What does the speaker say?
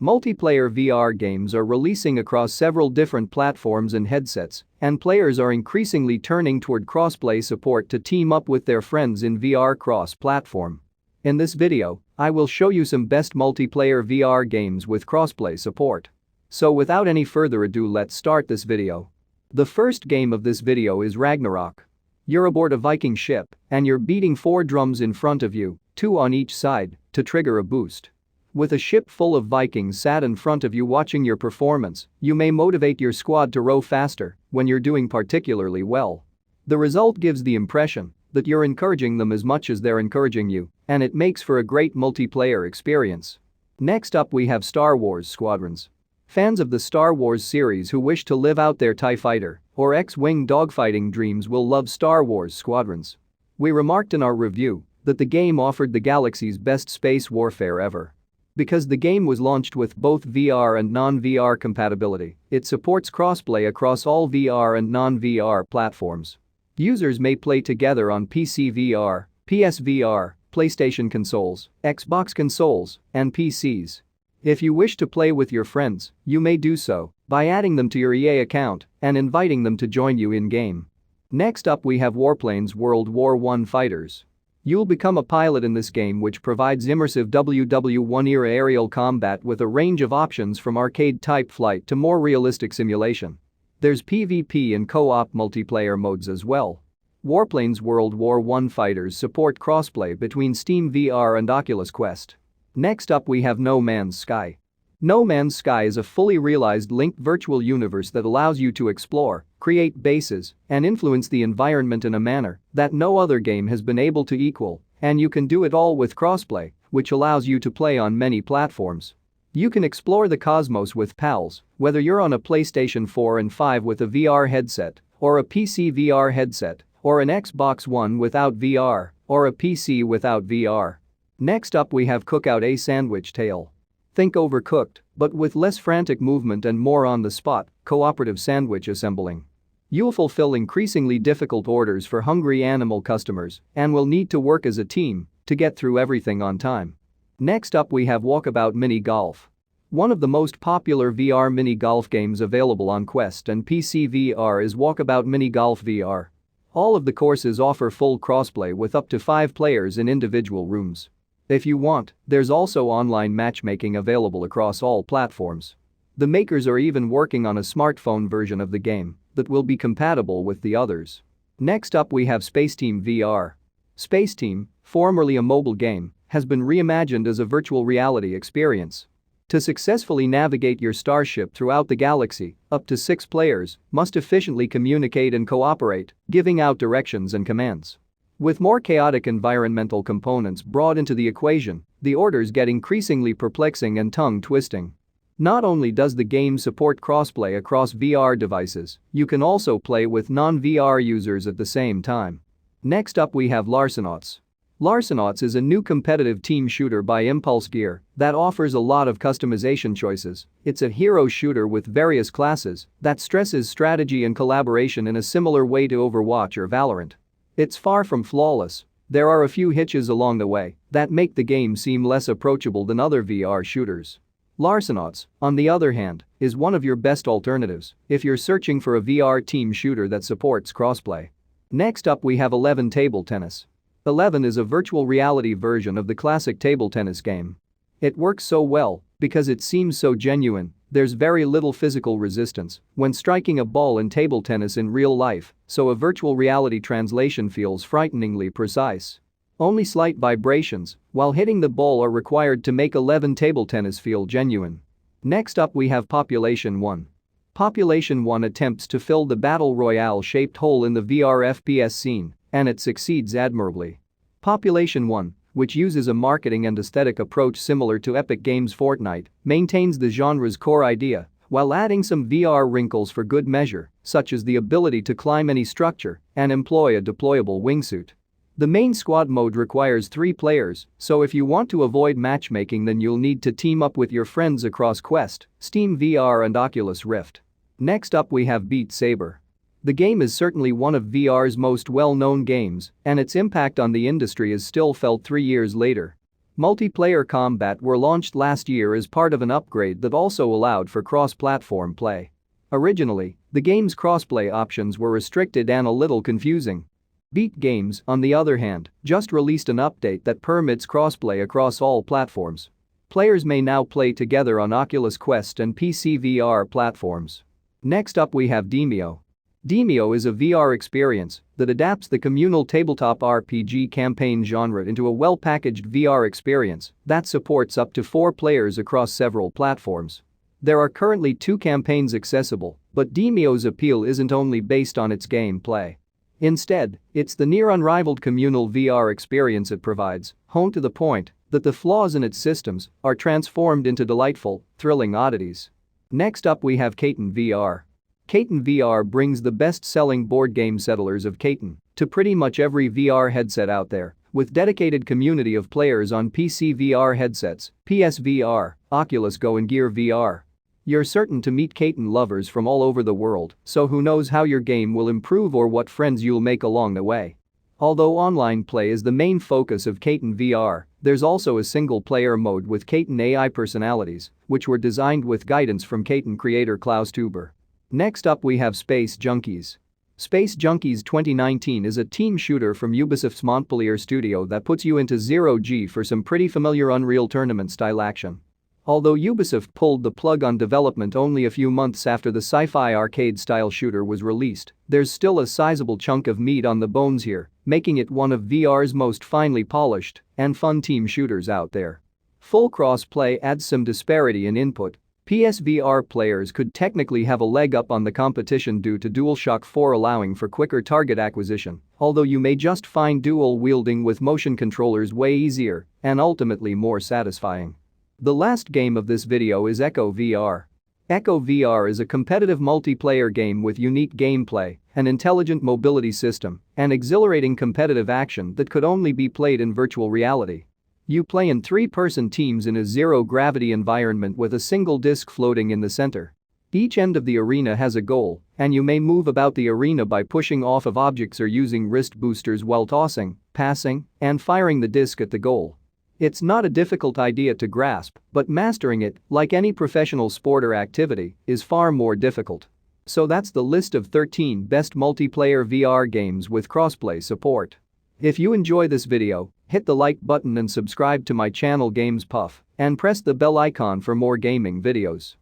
Multiplayer VR games are releasing across several different platforms and headsets, and players are increasingly turning toward crossplay support to team up with their friends in VR cross-platform. In this video, I will show you some best multiplayer VR games with crossplay support. So without any further ado, let's start this video. The first game of this video is Ragnarock. You're aboard a Viking ship, and you're beating 4 drums in front of you, 2 on each side, to trigger a boost. With a ship full of Vikings sat in front of you watching your performance, you may motivate your squad to row faster when you're doing particularly well. The result gives the impression that you're encouraging them as much as they're encouraging you, and it makes for a great multiplayer experience. Next up, we have Star Wars Squadrons. Fans of the Star Wars series who wish to live out their TIE fighter or X-Wing dogfighting dreams will love Star Wars Squadrons. We remarked in our review that the game offered the galaxy's best space warfare ever. Because the game was launched with both VR and non-VR compatibility, it supports crossplay across all VR and non-VR platforms. Users may play together on PC VR, PSVR, PlayStation consoles, Xbox consoles, and PCs. If you wish to play with your friends, you may do so by adding them to your EA account and inviting them to join you in-game. Next up, we have Warplanes WWI Fighters. You'll become a pilot in this game, which provides immersive WW1-era aerial combat with a range of options from arcade-type flight to more realistic simulation. There's PvP and co-op multiplayer modes as well. Warplanes WWI Fighters support crossplay between Steam VR and Oculus Quest. Next up, we have No Man's Sky. No Man's Sky is a fully realized linked virtual universe that allows you to explore, create bases, and influence the environment in a manner that no other game has been able to equal, and you can do it all with crossplay, which allows you to play on many platforms. You can explore the cosmos with pals, whether you're on a PlayStation 4 and 5 with a VR headset, or a PC VR headset, or an Xbox One without VR, or a PC without VR. Next up, we have Cookout: A Sandwich Tale. Think Overcooked, but with less frantic movement and more on-the-spot, cooperative sandwich assembling. You'll fulfill increasingly difficult orders for hungry animal customers and will need to work as a team to get through everything on time. Next up, we have Walkabout Mini Golf. One of the most popular VR mini golf games available on Quest and PC VR is Walkabout Mini Golf VR. All of the courses offer full crossplay with up to 5 players in individual rooms. If you want, there's also online matchmaking available across all platforms. The makers are even working on a smartphone version of the game that will be compatible with the others. Next up, we have Spaceteam VR. Spaceteam, formerly a mobile game, has been reimagined as a virtual reality experience. To successfully navigate your starship throughout the galaxy, up to 6 players must efficiently communicate and cooperate, giving out directions and commands. With more chaotic environmental components brought into the equation, the orders get increasingly perplexing and tongue-twisting. Not only does the game support crossplay across VR devices, you can also play with non-VR users at the same time. Next up, we have Larcenauts. Larcenauts is a new competitive team shooter by Impulse Gear that offers a lot of customization choices. It's a hero shooter with various classes that stresses strategy and collaboration in a similar way to Overwatch or Valorant. It's far from flawless. There are a few hitches along the way that make the game seem less approachable than other VR shooters. Larcenauts, on the other hand, is one of your best alternatives if you're searching for a VR team shooter that supports crossplay. Next up, we have 11 Table Tennis. 11 is a virtual reality version of the classic table tennis game. It works so well because it seems so genuine. There's very little physical resistance when striking a ball in table tennis in real life, so a virtual reality translation feels frighteningly precise. Only slight vibrations while hitting the ball are required to make 11 table tennis feel genuine. Next up, we have Population 1. Population 1 attempts to fill the battle royale-shaped hole in the VR FPS scene, and it succeeds admirably. Population 1, which uses a marketing and aesthetic approach similar to Epic Games' Fortnite, maintains the genre's core idea while adding some VR wrinkles for good measure, such as the ability to climb any structure and employ a deployable wingsuit. The main squad mode requires 3 players, so if you want to avoid matchmaking, then you'll need to team up with your friends across Quest, Steam VR, and Oculus Rift. Next up, we have Beat Saber. The game is certainly one of VR's most well-known games, and its impact on the industry is still felt 3 years later. Multiplayer combat were launched last year as part of an upgrade that also allowed for cross-platform play. Originally, the game's crossplay options were restricted and a little confusing. Beat Games, on the other hand, just released an update that permits crossplay across all platforms. Players may now play together on Oculus Quest and PC VR platforms. Next up we have Demeo. Demeo is a VR experience that adapts the communal tabletop RPG campaign genre into a well-packaged VR experience that supports up to 4 players across several platforms. There are currently 2 campaigns accessible, but Demeo's appeal isn't only based on its gameplay. Instead, it's the near-unrivaled communal VR experience it provides, honed to the point that the flaws in its systems are transformed into delightful, thrilling oddities. Next up we have Catan VR. Catan VR brings the best-selling board game Settlers of Catan to pretty much every VR headset out there, with dedicated community of players on PC VR headsets, PSVR, Oculus Go and Gear VR. You're certain to meet Catan lovers from all over the world, so who knows how your game will improve or what friends you'll make along the way. Although online play is the main focus of Catan VR, there's also a single-player mode with Catan AI personalities, which were designed with guidance from Catan creator Klaus Tuber. Next up we have Space Junkies. Space Junkies 2019 is a team shooter from Ubisoft's Montpellier studio that puts you into zero-G for some pretty familiar Unreal Tournament-style action. Although Ubisoft pulled the plug on development only a few months after the sci-fi arcade-style shooter was released, there's still a sizable chunk of meat on the bones here, making it one of VR's most finely polished and fun team shooters out there. Full cross-play adds some disparity in input. PSVR players could technically have a leg up on the competition due to DualShock 4 allowing for quicker target acquisition, although you may just find dual wielding with motion controllers way easier and ultimately more satisfying. The last game of this video is Echo VR. Echo VR is a competitive multiplayer game with unique gameplay, an intelligent mobility system, and exhilarating competitive action that could only be played in virtual reality. You play in 3-person teams in a zero-gravity environment with a single disc floating in the center. Each end of the arena has a goal, and you may move about the arena by pushing off of objects or using wrist boosters while tossing, passing, and firing the disc at the goal. It's not a difficult idea to grasp, but mastering it, like any professional sport or activity, is far more difficult. So that's the list of 13 best multiplayer VR games with crossplay support. If you enjoy this video, hit the like button and subscribe to my channel Games Puff, and press the bell icon for more gaming videos.